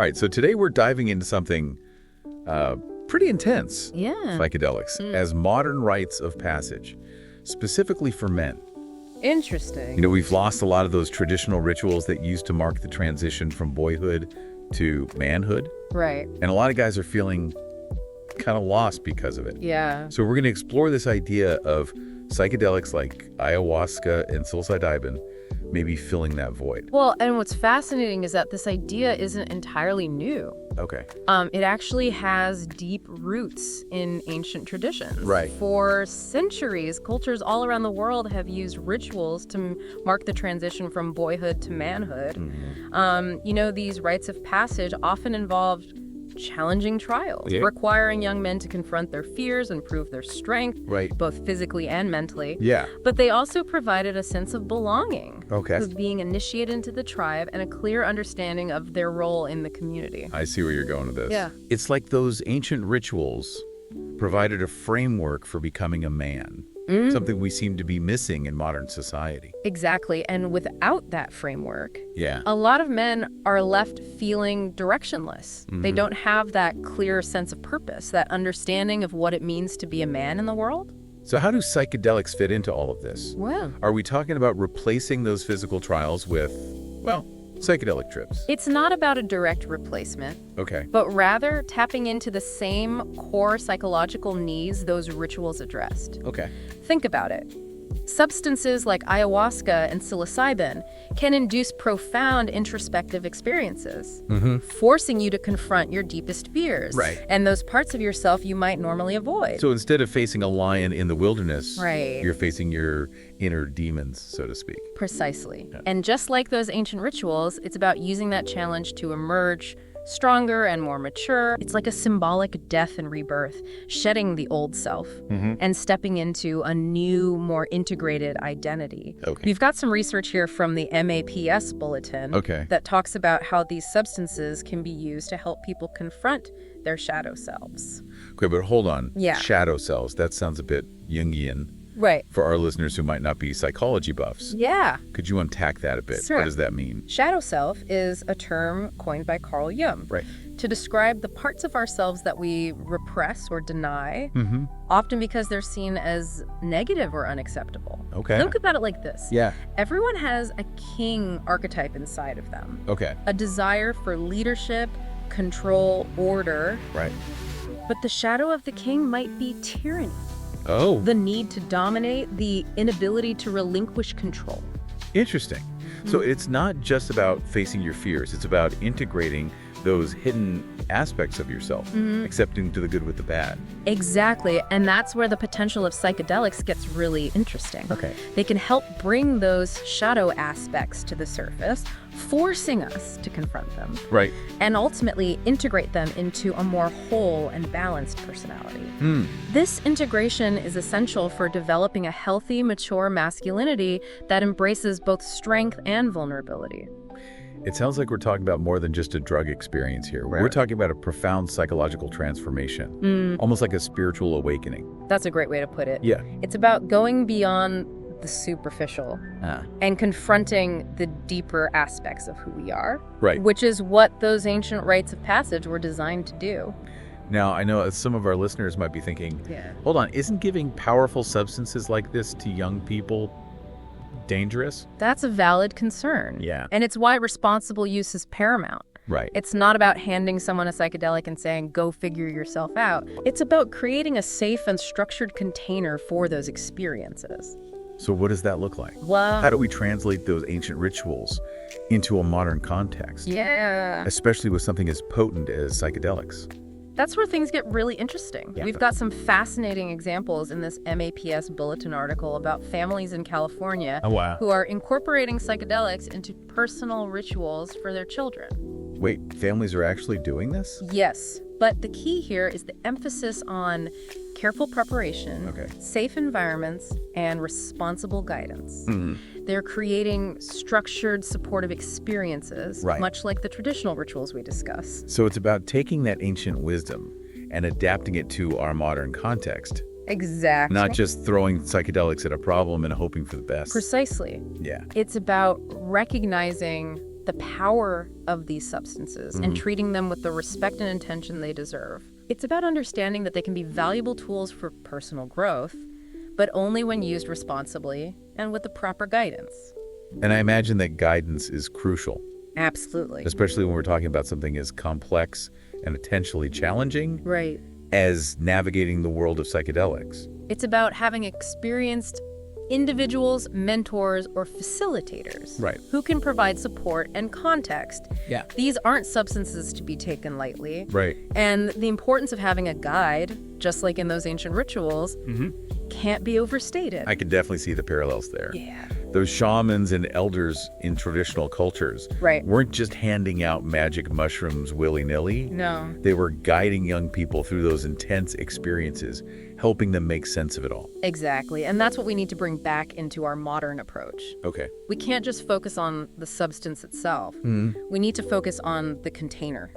All right, so today we're diving into something pretty intense. Yeah. Psychedelics as modern rites of passage, specifically for men. Interesting. You know, we've lost a lot of those traditional rituals that used to mark the transition from boyhood to manhood. Right. And a lot of guys are feeling kind of lost because of it. Yeah. So we're going to explore this idea of psychedelics like ayahuasca and psilocybin maybe filling that void. Well, and what's fascinating is that this idea isn't entirely new. Okay. It actually has deep roots in ancient traditions. Right. For centuries, cultures all around the world have used rituals to mark the transition from boyhood to manhood. Mm-hmm. These rites of passage often involved challenging trials, requiring young men to confront their fears and prove their strength, Right. both physically and mentally. Yeah. But they also provided a sense of belonging, Okay. of being initiated into the tribe, and a clear understanding of their role in the community. I see where you're going with this. Yeah. It's like those ancient rituals provided a framework for becoming a man, something we seem to be missing in modern society. Exactly. And without that framework, Yeah. a lot of men are left feeling directionless. They don't have that clear sense of purpose, that understanding of what it means to be a man in the world. So how do psychedelics fit into all of this? Well, Are we talking about replacing those physical trials with, well, psychedelic trips? it's not about a direct replacement, Okay. but rather tapping into the same core psychological needs those rituals addressed. Okay. Think about it. Substances like ayahuasca and psilocybin can induce profound introspective experiences, forcing you to confront your deepest fears Right. and those parts of yourself you might normally avoid. So instead of facing a lion in the wilderness, Right. you're facing your inner demons, so to speak. Precisely. And just like those ancient rituals, it's about using that challenge to emerge stronger and more mature. It's like a symbolic death and rebirth, shedding the old self and stepping into a new, more integrated identity. Okay. We've got some research here from the MAPS bulletin Okay. that talks about how these substances can be used to help people confront their shadow selves. Okay, but hold on. Yeah. Shadow cells, that sounds a bit Jungian Right. for our listeners who might not be psychology buffs. Yeah. Could you unpack that a bit? Sure. What does that mean? Shadow self is a term coined by Carl Jung. Right. To describe the parts of ourselves that we repress or deny, often because they're seen as negative or unacceptable. Okay. Think about it like this. Yeah. Everyone has a king archetype inside of them, Okay. a desire for leadership, control, order, Right. but the shadow of the king might be tyranny, Oh, the need to dominate, the inability to relinquish control. interesting. So it's not just about facing your fears. It's about integrating those hidden aspects of yourself, accepting to the good with the bad. Exactly, and that's where the potential of psychedelics gets really interesting. Okay. They can help bring those shadow aspects to the surface, forcing us to confront them, Right. and ultimately integrate them into a more whole and balanced personality. This integration is essential for developing a healthy, mature masculinity that embraces both strength and vulnerability. It sounds like we're talking about more than just a drug experience here. We're talking about a profound psychological transformation, almost like a spiritual awakening. That's a great way to put it. Yeah. It's about going beyond the superficial and confronting the deeper aspects of who we are, Right. which is what those ancient rites of passage were designed to do. Now, I know some of our listeners might be thinking, hold on, isn't giving powerful substances like this to young people dangerous? That's a valid concern. Yeah. And it's why responsible use is paramount. Right. It's not about handing someone a psychedelic and saying, go figure yourself out. It's about creating a safe and structured container for those experiences. So what does that look like? Well, How do we translate those ancient rituals into a modern context? yeah. Especially with something as potent as psychedelics. That's where things get really interesting. Yeah. We've got some fascinating examples in this MAPS bulletin article about families in California Oh, wow. who are incorporating psychedelics into personal rituals for their children. Wait, families are actually doing this? Yes, but the key here is the emphasis on careful preparation, Okay. safe environments, and responsible guidance. Mm. They're creating structured, supportive experiences, Right. much like the traditional rituals we discuss. So it's about taking that ancient wisdom and adapting it to our modern context, Exactly. not just throwing psychedelics at a problem and hoping for the best. Precisely. Yeah. It's about recognizing the power of these substances and treating them with the respect and intention they deserve. It's about understanding that they can be valuable tools for personal growth, but only when used responsibly and with the proper guidance. And I imagine that guidance is crucial. Absolutely. Especially when we're talking about something as complex and potentially challenging Right. as navigating the world of psychedelics. It's about having experienced individuals, mentors, or facilitators Right. who can provide support and context. Yeah. These aren't substances to be taken lightly. Right. And the importance of having a guide, just like in those ancient rituals, can't be overstated. I can definitely see the parallels there. Yeah. Those shamans and elders in traditional cultures Right. weren't just handing out magic mushrooms willy-nilly. No. They were guiding young people through those intense experiences, helping them make sense of it all. Exactly. And that's what we need to bring back into our modern approach. Okay. We can't just focus on the substance itself. We need to focus on the container,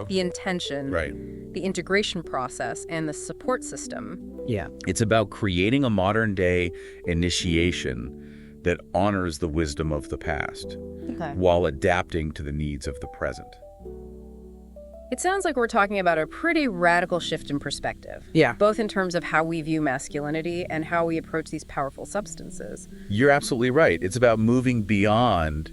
the intention, Right. the integration process, and the support system. Yeah. It's about creating a modern-day initiation that honors the wisdom of the past Okay. while adapting to the needs of the present. It sounds like we're talking about a pretty radical shift in perspective. Yeah. Both in terms of how we view masculinity and how we approach these powerful substances. You're absolutely right. It's about moving beyond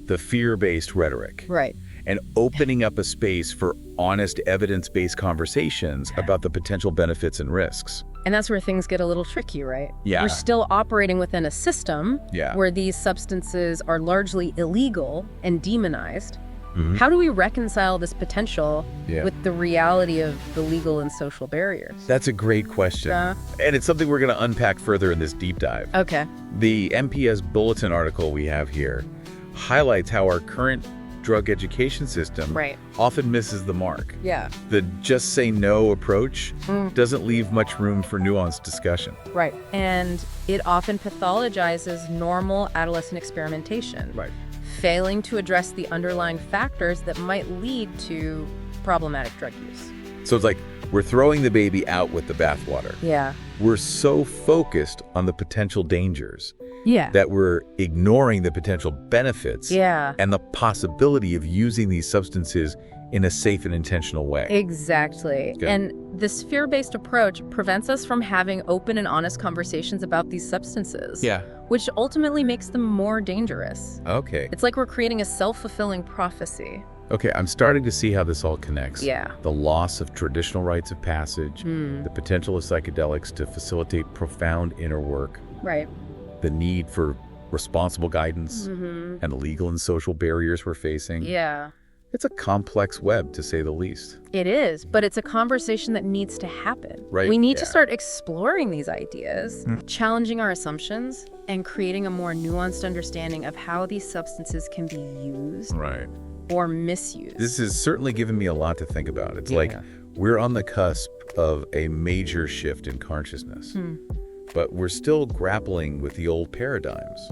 the fear-based rhetoric Right. and opening up a space for honest, evidence-based conversations about the potential benefits and risks. And that's where things get a little tricky, right? Yeah. We're still operating within a system Yeah. where these substances are largely illegal and demonized. Mhm. How do we reconcile this potential Yeah. with the reality of the legal and social barriers? That's a great question. Yeah. And it's something we're going to unpack further in this deep dive. Okay. The MPS Bulletin article we have here highlights how our current drug education system Right. often misses the mark. Yeah. The just say no approach doesn't leave much room for nuanced discussion. Right. And it often pathologizes normal adolescent experimentation, Right. failing to address the underlying factors that might lead to problematic drug use. So it's like we're throwing the baby out with the bathwater. Yeah. We're so focused on the potential dangers Yeah. that we're ignoring the potential benefits Yeah. and the possibility of using these substances in a safe and intentional way. Exactly. Good. And this fear-based approach prevents us from having open and honest conversations about these substances. Yeah. Which ultimately makes them more dangerous. Okay. It's like we're creating a self-fulfilling prophecy. Okay, I'm starting to see how this all connects. Yeah. The loss of traditional rites of passage, the potential of psychedelics to facilitate profound inner work, Right. the need for responsible guidance, and the legal and social barriers we're facing. Yeah. It's a complex web, to say the least. It is, but it's a conversation that needs to happen. Right, We need to yeah. start exploring these ideas, challenging our assumptions, and creating a more nuanced understanding of how these substances can be used Right. or misused. This has certainly given me a lot to think about. It's like we're on the cusp of a major shift in consciousness, but we're still grappling with the old paradigms.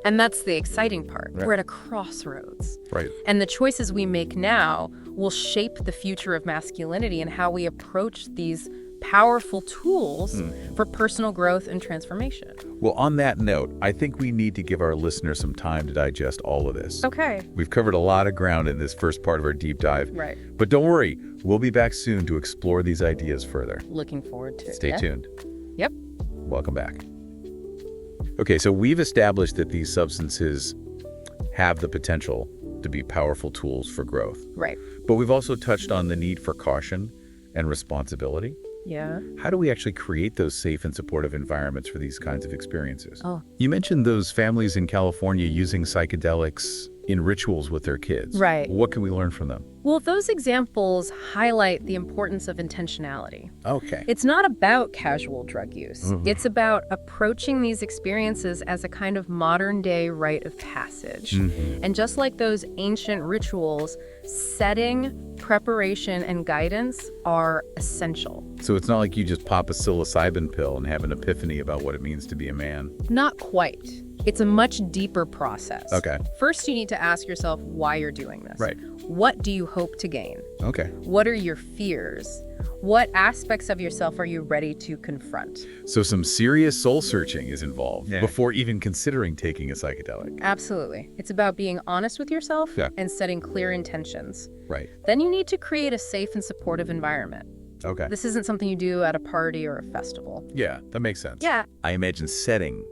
And that's the exciting part. Right. We're at a crossroads. Right. And the choices we make now will shape the future of masculinity and how we approach these powerful tools for personal growth and transformation. Well, on that note, I think we need to give our listeners some time to digest all of this. Okay. We've covered a lot of ground in this first part of our deep dive. Right. But don't worry, we'll be back soon to explore these ideas further. Looking forward to it. Stay Yeah. tuned. Yep. Welcome back. Okay, so we've established that these substances have the potential to be powerful tools for growth. Right. But we've also touched on the need for caution and responsibility. Yeah. How do we actually create those safe and supportive environments for these kinds of experiences? Oh. You mentioned those families in California using psychedelics in rituals with their kids. Right. What can we learn from them? Well, those examples highlight the importance of intentionality. Okay. It's not about casual drug use. It's about approaching these experiences as a kind of modern-day rite of passage. And just like those ancient rituals, setting, preparation, and guidance are essential. So it's not like you just pop a psilocybin pill and have an epiphany about what it means to be a man. Not quite. It's a much deeper process. Okay. First, you need to ask yourself why you're doing this. Right. What do you hope to gain? Okay. What are your fears? What aspects of yourself are you ready to confront? So some serious soul searching is involved Yeah. before even considering taking a psychedelic. Absolutely. It's about being honest with yourself Yeah. and setting clear intentions. Right. Then you need to create a safe and supportive environment. Okay. This isn't something you do at a party or a festival. Yeah, that makes sense. Yeah. I imagine setting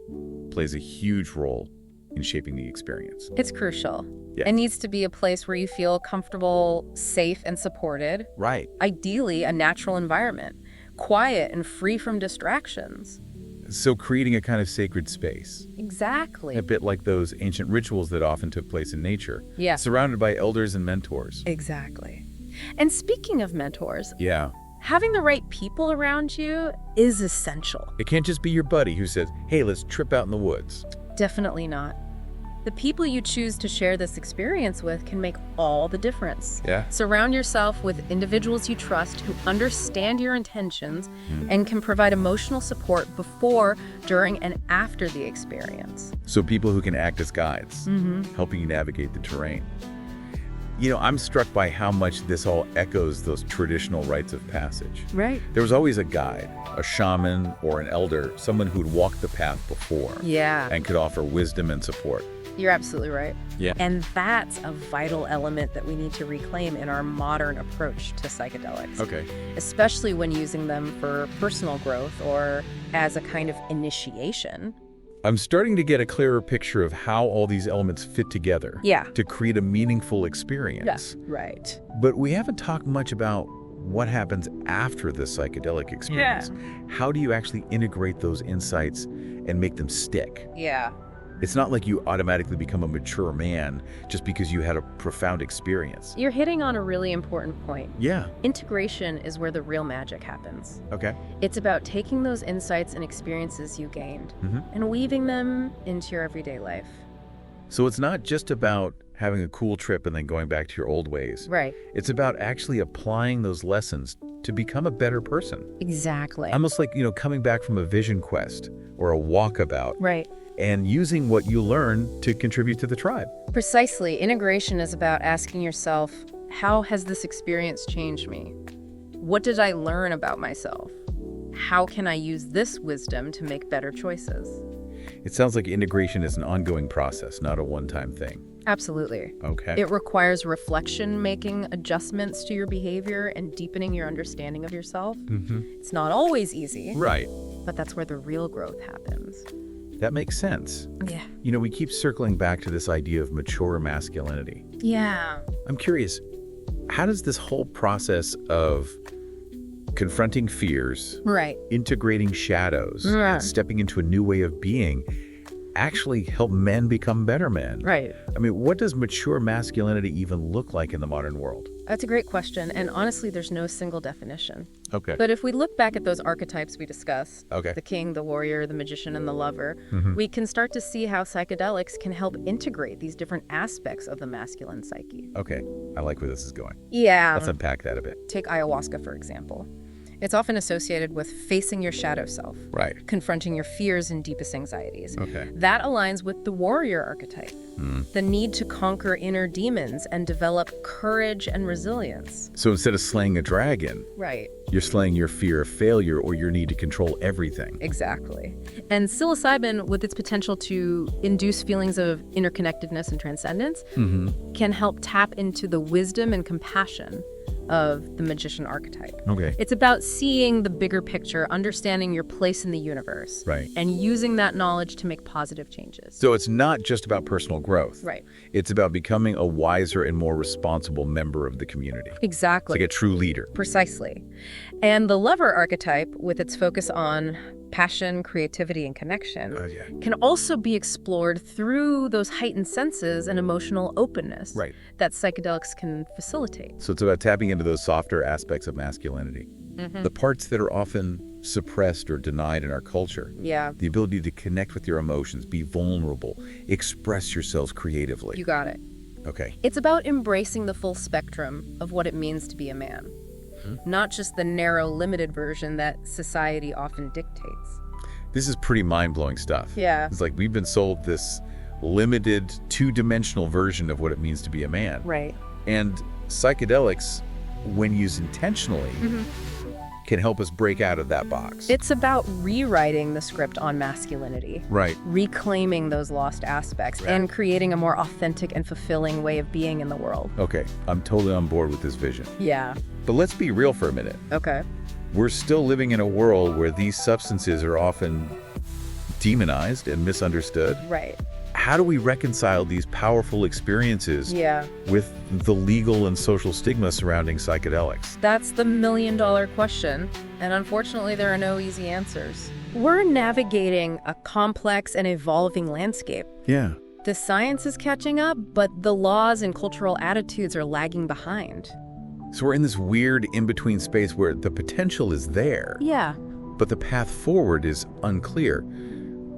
plays a huge role in shaping the experience. It's crucial. Yeah. It needs to be a place where you feel comfortable, safe, and supported. Right. Ideally, a natural environment, quiet and free from distractions. So creating a kind of sacred space, Exactly. a bit like those ancient rituals that often took place in nature, Yeah. surrounded by elders and mentors. Exactly. And speaking of mentors, Yeah. having the right people around you is essential. It can't just be your buddy who says, hey, let's trip out in the woods. Definitely not. The people you choose to share this experience with can make all the difference. Yeah. Surround yourself with individuals you trust who understand your intentions and can provide emotional support before, during, and after the experience. So people who can act as guides, helping you navigate the terrain. You know, I'm struck by how much this all echoes those traditional rites of passage. Right. There was always a guide, a shaman or an elder, someone who'd walked the path before Yeah. and could offer wisdom and support. You're absolutely right. Yeah. And that's a vital element that we need to reclaim in our modern approach to psychedelics. Okay. Especially when using them for personal growth or as a kind of initiation. I'm starting to get a clearer picture of how all these elements fit together Yeah. to create a meaningful experience. Right. But we haven't talked much about what happens after the psychedelic experience. How do you actually integrate those insights and make them stick? Yeah. It's not like you automatically become a mature man just because you had a profound experience. You're hitting on a really important point. Yeah. Integration is where the real magic happens. Okay. It's about taking those insights and experiences you gained and weaving them into your everyday life. So it's not just about having a cool trip and then going back to your old ways. Right. It's about actually applying those lessons to become a better person. Exactly. Almost like, coming back from a vision quest or a walkabout Right. and using what you learn to contribute to the tribe. Precisely. Integration is about asking yourself, how has this experience changed me? What did I learn about myself? How can I use this wisdom to make better choices? It sounds like integration is an ongoing process, not a one-time thing. Absolutely. Okay. It requires reflection, making adjustments to your behavior, and deepening your understanding of yourself. It's not always easy, Right. but that's where the real growth happens. That makes sense. Yeah. We keep circling back to this idea of mature masculinity. Yeah. I'm curious, how does this whole process of confronting fears, Right. integrating shadows, Yeah. and stepping into a new way of being actually help men become better men? Right. I mean, what does mature masculinity even look like in the modern world? That's a great question, and honestly, there's no single definition. Okay. But if we look back at those archetypes we discussed, Okay. the king, the warrior, the magician, and the lover, we can start to see how psychedelics can help integrate these different aspects of the masculine psyche. Okay. I like where this is going. Yeah. Let's unpack that a bit. Take ayahuasca, for example. It's often associated with facing your shadow self, Right. confronting your fears and deepest anxieties. Okay. That aligns with the warrior archetype, the need to conquer inner demons and develop courage and resilience. So instead of slaying a dragon, Right. you're slaying your fear of failure or your need to control everything. Exactly. And psilocybin, with its potential to induce feelings of interconnectedness and transcendence, can help tap into the wisdom and compassion of the magician archetype. Okay. It's about seeing the bigger picture, understanding your place in the universe, Right. and using that knowledge to make positive changes. So it's not just about personal growth. Right. It's about becoming a wiser and more responsible member of the community. It's Exactly. like a true leader. Precisely. And the lover archetype, with its focus on passion, creativity, and connection, Yeah. can also be explored through those heightened senses and emotional openness Right. that psychedelics can facilitate. So it's about tapping into those softer aspects of masculinity. The parts that are often suppressed or denied in our culture. Yeah, The ability to connect with your emotions, be vulnerable, express yourselves creatively. you got it. Okay. It's about embracing the full spectrum of what it means to be a man, not just the narrow, limited version that society often dictates. This is pretty mind-blowing stuff. Yeah. It's like we've been sold this limited, two-dimensional version of what it means to be a man. Right. And psychedelics, when used intentionally, can help us break out of that box. It's about rewriting the script on masculinity. Right. Reclaiming those lost aspects and creating a more authentic and fulfilling way of being in the world. Okay, I'm totally on board with this vision. Yeah. But let's be real for a minute. Okay. We're still living in a world where these substances are often demonized and misunderstood. Right. How do we reconcile these powerful experiences with the legal and social stigma surrounding psychedelics? That's the million-dollar question, and unfortunately there are no easy answers. We're navigating a complex and evolving landscape. Yeah. The science is catching up, but the laws and cultural attitudes are lagging behind. So we're in this weird in-between space where the potential is there, Yeah. but the path forward is unclear.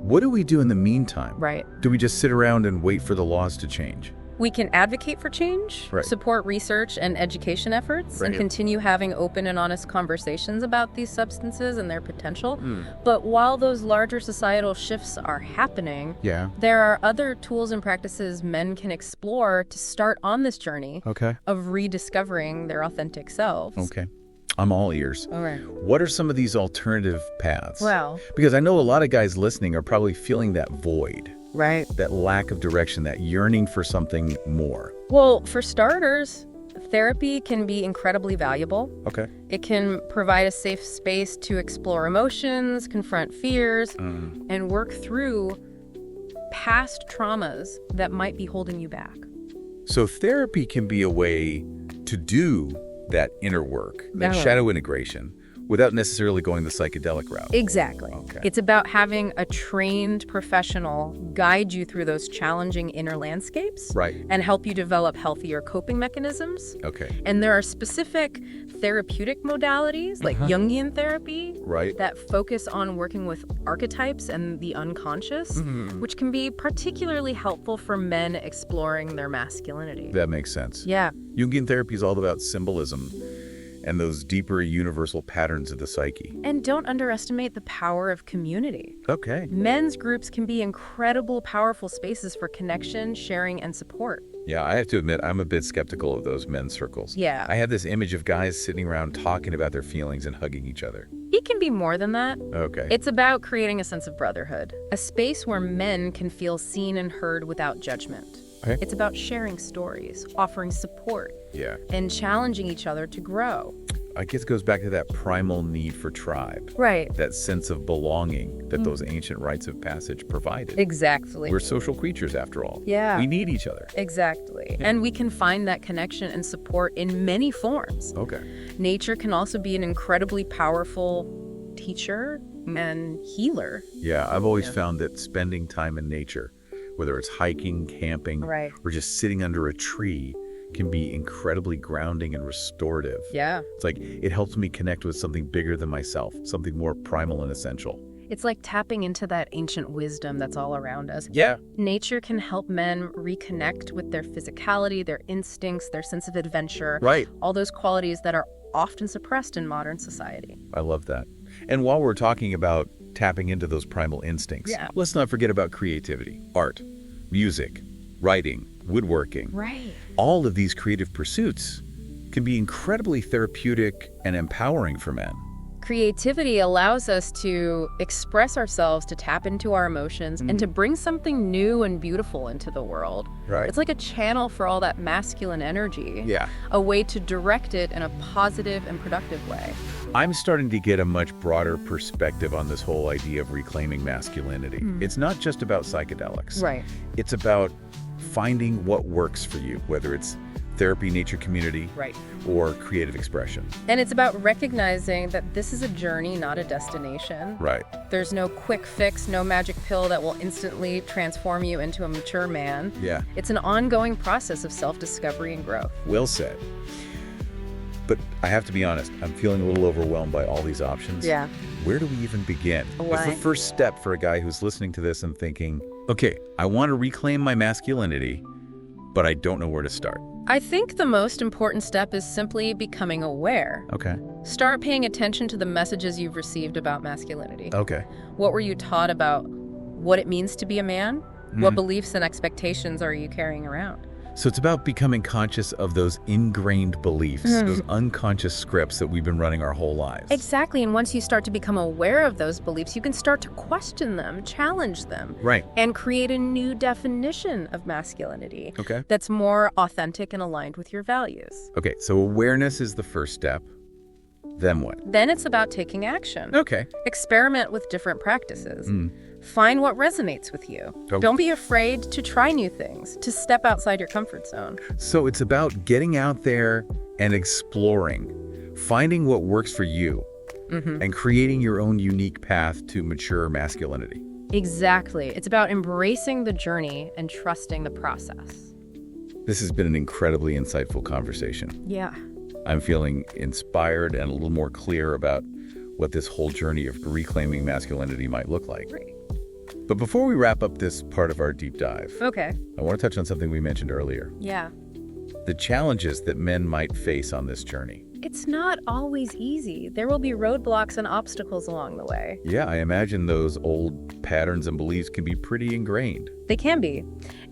What do we do in the meantime? Right. Do we just sit around and wait for the laws to change? We can advocate for change, Right. support research and education efforts, and continue having open and honest conversations about these substances and their potential. But while those larger societal shifts are happening, there are other tools and practices men can explore to start on this journey of rediscovering their authentic selves. Okay. I'm all ears. All right. What are some of these alternative paths? Well, Because I know a lot of guys listening are probably feeling that void, right. that lack of direction, that yearning for something more. Well, for starters, therapy can be incredibly valuable. Okay. It can provide a safe space to explore emotions, confront fears, and work through past traumas that might be holding you back. So therapy can be a way to do that inner work, that shadow integration, without necessarily going the psychedelic route. Exactly. Okay. It's about having a trained professional guide you through those challenging inner landscapes and help you develop healthier coping mechanisms. Okay. And there are specific therapeutic modalities like Jungian therapy that focus on working with archetypes and the unconscious, which can be particularly helpful for men exploring their masculinity. That makes sense. Yeah. Jungian therapy is all about symbolism and those deeper universal patterns of the psyche. And don't underestimate the power of community. Okay. Men's groups can be incredible, powerful spaces for connection, sharing, and support. Yeah, I have to admit, I'm a bit skeptical of those men's circles. Yeah. I have this image of guys sitting around talking about their feelings and hugging each other. It can be more than that. Okay. It's about creating a sense of brotherhood, a space where men can feel seen and heard without judgment. Okay. It's about sharing stories, offering support, Yeah. and challenging each other to grow. I guess it goes back to that primal need for tribe. Right. That sense of belonging that those ancient rites of passage provided. Exactly. We're social creatures, after all. Yeah. We need each other. Exactly. And we can find that connection and support in many forms. Okay. Nature can also be an incredibly powerful teacher and healer. Yeah, I've always found that spending time in nature, whether it's hiking, camping, Right. or just sitting under a tree, can be incredibly grounding and restorative. Yeah. It's like it helps me connect with something bigger than myself, something more primal and essential. It's like tapping into that ancient wisdom that's all around us. Yeah. Nature can help men reconnect with their physicality, their instincts, their sense of adventure. Right. All those qualities that are often suppressed in modern society. I love that. And while we're talking about tapping into those primal instincts, let's not forget about creativity, art, music, writing, woodworking. Right. All of these creative pursuits can be incredibly therapeutic and empowering for men. Creativity allows us to express ourselves, to tap into our emotions, and to bring something new and beautiful into the world. Right. It's like a channel for all that masculine energy. Yeah. A way to direct it in a positive and productive way. I'm starting to get a much broader perspective on this whole idea of reclaiming masculinity. It's not just about psychedelics. Right. It's about finding what works for you, whether it's therapy, nature, community, Right. or creative expression. And it's about recognizing that this is a journey, not a destination. Right. There's no quick fix, no magic pill that will instantly transform you into a mature man. Yeah. It's an ongoing process of self-discovery and growth. Well said. But I have to be honest, I'm feeling a little overwhelmed by all these options. Yeah. Where do we even begin? What's the Right. first step for a guy who's listening to this and thinking, okay, I want to reclaim my masculinity, but I don't know where to start? I think the most important step is simply becoming aware. Okay. Start paying attention to the messages you've received about masculinity. Okay. What were you taught about what it means to be a man? What beliefs and expectations are you carrying around? So it's about becoming conscious of those ingrained beliefs, those unconscious scripts that we've been running our whole lives. Exactly. And once you start to become aware of those beliefs, you can start to question them, challenge them, Right. and create a new definition of masculinity Okay. that's more authentic and aligned with your values. Okay, so awareness is the first step. Then what? Then it's about taking action. Okay. Experiment with different practices. Find what resonates with you. Oh. Don't be afraid to try new things, to step outside your comfort zone. So it's about getting out there and exploring, finding what works for you, and creating your own unique path to mature masculinity. Exactly. It's about embracing the journey and trusting the process. This has been an incredibly insightful conversation. Yeah. I'm feeling inspired and a little more clear about what this whole journey of reclaiming masculinity might look like. Great. But before we wrap up this part of our deep dive, Okay. I want to touch on something we mentioned earlier. Yeah. The challenges that men might face on this journey. It's not always easy. There will be roadblocks and obstacles along the way. Yeah, I imagine those old patterns and beliefs can be pretty ingrained. They can be.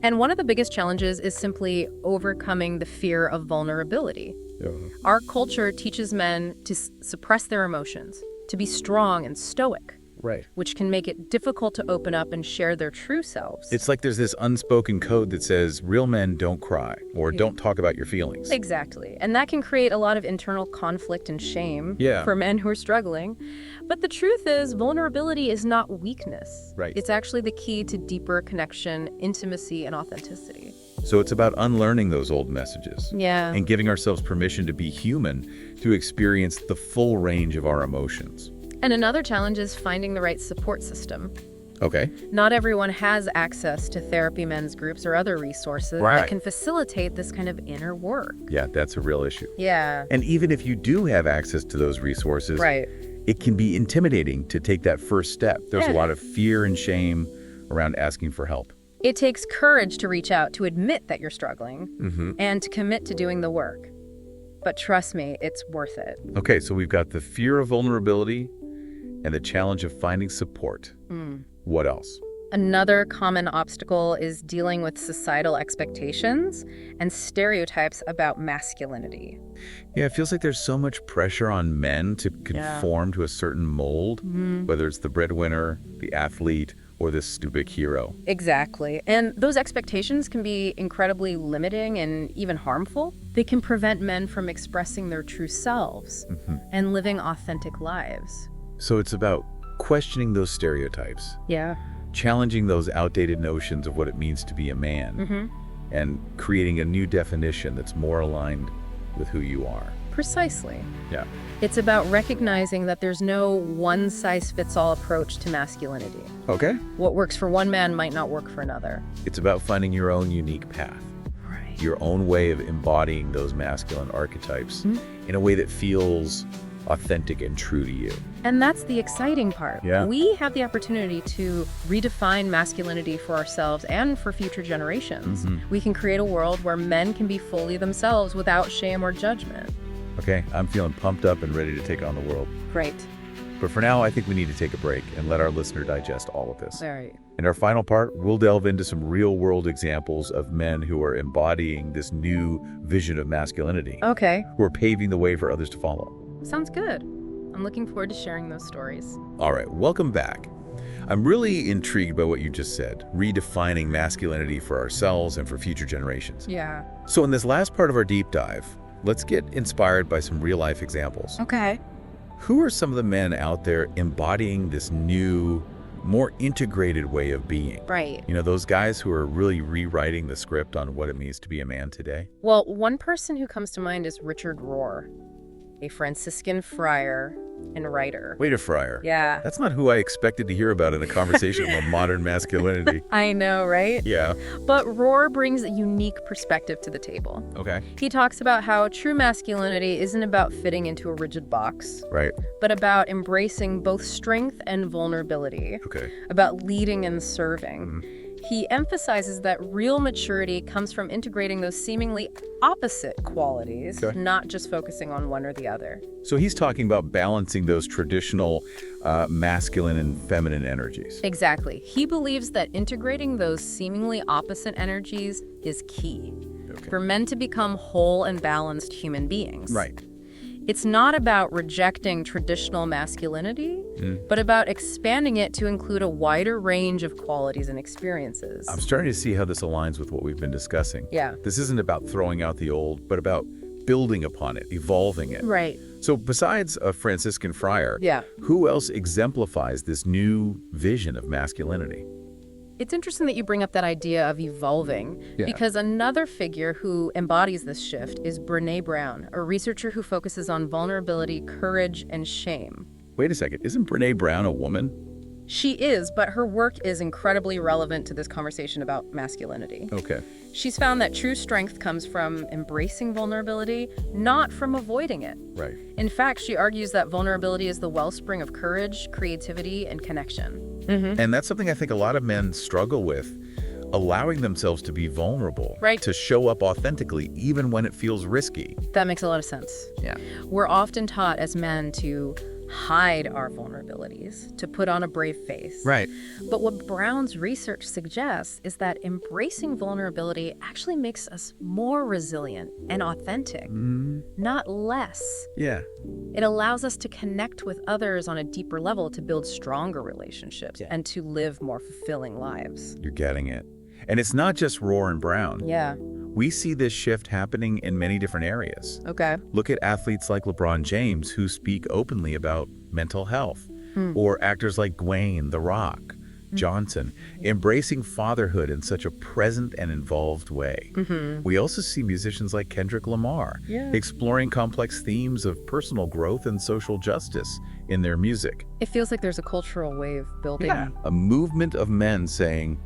And one of the biggest challenges is simply overcoming the fear of vulnerability. Yeah. Our culture teaches men to suppress their emotions, to be strong and stoic, Right. which can make it difficult to open up and share their true selves. It's like there's this unspoken code that says real men don't cry or don't talk about your feelings. Exactly. And that can create a lot of internal conflict and shame Yeah. for men who are struggling. But the truth is, vulnerability is not weakness. Right. It's actually the key to deeper connection, intimacy, and authenticity. So it's about unlearning those old messages Yeah. and giving ourselves permission to be human, to experience the full range of our emotions. And another challenge is finding the right support system. Okay. Not everyone has access to therapy men's groups or other resources Right. that can facilitate this kind of inner work. Yeah, that's a real issue. Yeah. And even if you do have access to those resources, Right. it can be intimidating to take that first step. There's a Yeah. lot of fear and shame around asking for help. It takes courage to reach out, to admit that you're struggling, and to commit to doing the work. But trust me, it's worth it. Okay, so we've got the fear of vulnerability and the challenge of finding support. What else? Another common obstacle is dealing with societal expectations and stereotypes about masculinity. Yeah, it feels like there's so much pressure on men to conform to a certain mold, whether it's the breadwinner, the athlete, or this stupid hero. Exactly. And those expectations can be incredibly limiting and even harmful. They can prevent men from expressing their true selves and living authentic lives. So it's about questioning those stereotypes, Yeah. challenging those outdated notions of what it means to be a man, and creating a new definition that's more aligned with who you are. Precisely. Yeah. It's about recognizing that there's no one-size-fits-all approach to masculinity. Okay. What works for one man might not work for another. It's about finding your own unique path, Right. your own way of embodying those masculine archetypes in a way that feels authentic and true to you. And that's the exciting part. Yeah. We have the opportunity to redefine masculinity for ourselves and for future generations. We can create a world where men can be fully themselves without shame or judgment. Okay, I'm feeling pumped up and ready to take on the world. Great. But for now, I think we need to take a break and let our listener digest all of this. All right. In our final part, we'll delve into some real-world examples of men who are embodying this new vision of masculinity, Okay. who are paving the way for others to follow. Sounds good. I'm looking forward to sharing those stories. All right, welcome back. I'm really intrigued by what you just said, redefining masculinity for ourselves and for future generations. Yeah. So in this last part of our deep dive, let's get inspired by some real-life examples. Okay. Who are some of the men out there embodying this new, more integrated way of being? Right. You know, those guys who are really rewriting the script on what it means to be a man today? Well, one person who comes to mind is Richard Rohr, a Franciscan friar and writer. Wait a friar. Yeah. That's not who I expected to hear about in a conversation about modern masculinity. I know, right? Yeah. But Rohr brings a unique perspective to the table. Okay. He talks about how true masculinity isn't about fitting into a rigid box, Right. but about embracing both strength and vulnerability, Okay. about leading and serving. He emphasizes that real maturity comes from integrating those seemingly opposite qualities, Okay. not just focusing on one or the other. So he's talking about balancing those traditional masculine and feminine energies. Exactly. He believes that integrating those seemingly opposite energies is key. Okay. for men to become whole and balanced human beings. Right. It's not about rejecting traditional masculinity, but about expanding it to include a wider range of qualities and experiences. I'm starting to see how this aligns with what we've been discussing. Yeah. This isn't about throwing out the old, but about building upon it, evolving it. Right. So besides a Franciscan friar, Yeah. who else exemplifies this new vision of masculinity? It's interesting that you bring up that idea of evolving, because another figure who embodies this shift is Brené Brown, a researcher who focuses on vulnerability, courage, and shame. Wait a second, isn't Brené Brown a woman? She is, but her work is incredibly relevant to this conversation about masculinity. Okay. She's found that true strength comes from embracing vulnerability, not from avoiding it. Right. In fact, she argues that vulnerability is the wellspring of courage, creativity, and connection. And that's something I think a lot of men struggle with, allowing themselves to be vulnerable, Right. to show up authentically, even when it feels risky. That makes a lot of sense. Yeah. We're often taught as men to hide our vulnerabilities, to put on a brave face. Right. But what Brown's research suggests is that embracing vulnerability actually makes us more resilient and authentic, not less. Yeah. It allows us to connect with others on a deeper level, to build stronger relationships, and to live more fulfilling lives. You're getting it. And it's not just Rohr and Brown. Yeah. We see this shift happening in many different areas. Okay. Look at athletes like LeBron James who speak openly about mental health, or actors like Dwayne The Rock Johnson, embracing fatherhood in such a present and involved way. We also see musicians like Kendrick Lamar exploring complex themes of personal growth and social justice in their music. It feels like there's a cultural wave building. A movement of men saying,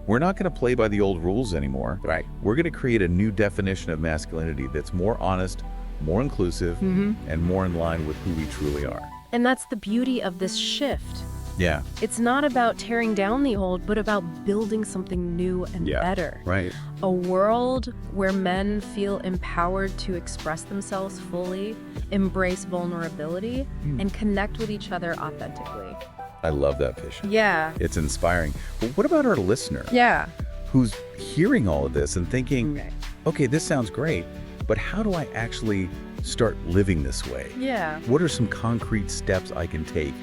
we're not going to play by the old rules anymore. Right. We're going to create a new definition of masculinity that's more honest, more inclusive, and more in line with who we truly are. And that's the beauty of this shift. Yeah. It's not about tearing down the old, but about building something new and better. Right. A world where men feel empowered to express themselves fully, embrace vulnerability, and connect with each other authentically. I love that vision. Yeah. It's inspiring. But what about our listener Yeah. who's hearing all of this and thinking, Right. okay, this sounds great, but how do I actually start living this way? Yeah. What are some concrete steps I can take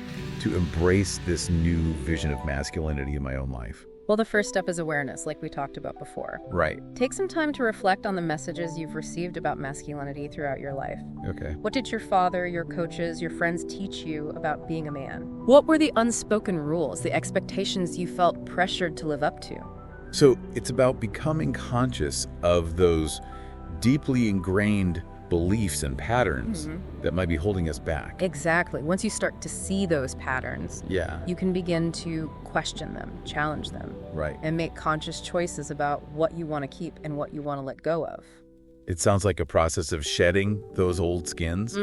to embrace this new vision of masculinity in my own life? Well, the first step is awareness, like we talked about before. Right. Take some time to reflect on the messages you've received about masculinity throughout your life. Okay. What did your father, your coaches, your friends teach you about being a man? What were the unspoken rules, the expectations you felt pressured to live up to? So it's about becoming conscious of those deeply ingrained beliefs and patterns that might be holding us back. Exactly. Once you start to see those patterns, Yeah. you can begin to question them, challenge them, Right. and make conscious choices about what you want to keep and what you want to let go of. It sounds like a process of shedding those old skins,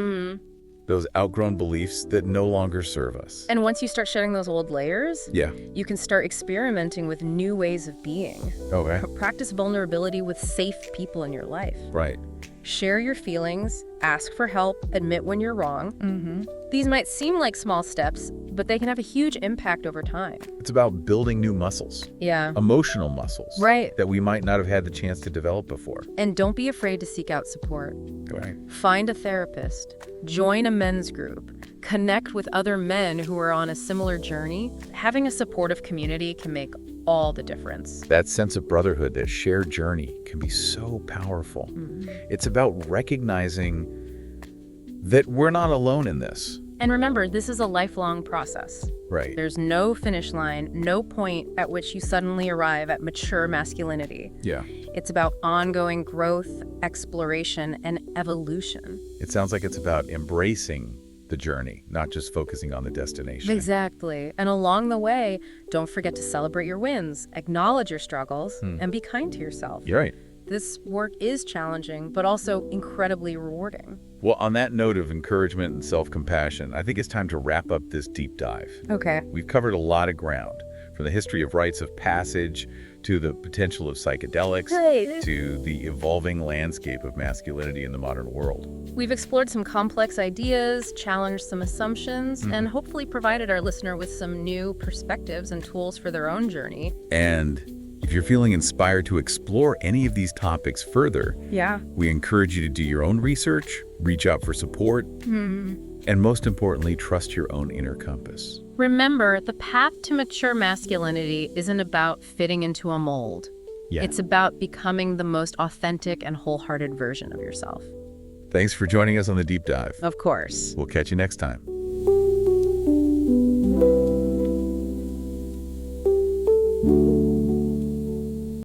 those outgrown beliefs that no longer serve us. And once you start shedding those old layers, Yeah. you can start experimenting with new ways of being. Okay. Practice vulnerability with safe people in your life. Right. Share your feelings, ask for help, admit when you're wrong. These might seem like small steps, but they can have a huge impact over time. It's about building new muscles, Yeah. emotional muscles, Right. that we might not have had the chance to develop before. And don't be afraid to seek out support. Right. Find a therapist, join a men's group, connect with other men who are on a similar journey. Having a supportive community can make all the difference. That sense of brotherhood, that shared journey, can be so powerful. It's about recognizing that we're not alone in this. And remember, this is a lifelong process. Right. There's no finish line, no point at which you suddenly arrive at mature masculinity. Yeah. It's about ongoing growth, exploration, and evolution. It sounds like it's about embracing the journey, not just focusing on the destination. Exactly. And along the way, don't forget to celebrate your wins, acknowledge your struggles, and be kind to yourself. You're right. This work is challenging, but also incredibly rewarding. Well, on that note of encouragement and self-compassion, I think it's time to wrap up this deep dive. Okay. We've covered a lot of ground, from the history of rites of passage to the potential of psychedelics to the evolving landscape of masculinity in the modern world. We've explored some complex ideas, challenged some assumptions, and hopefully provided our listener with some new perspectives and tools for their own journey. And if If you're feeling inspired to explore any of these topics further, Yeah. we encourage you to do your own research, reach out for support, and most importantly, trust your own inner compass. Remember, the path to mature masculinity isn't about fitting into a mold. Yeah. It's about becoming the most authentic and wholehearted version of yourself. Thanks for joining us on the Deep Dive. Of course. We'll catch you next time.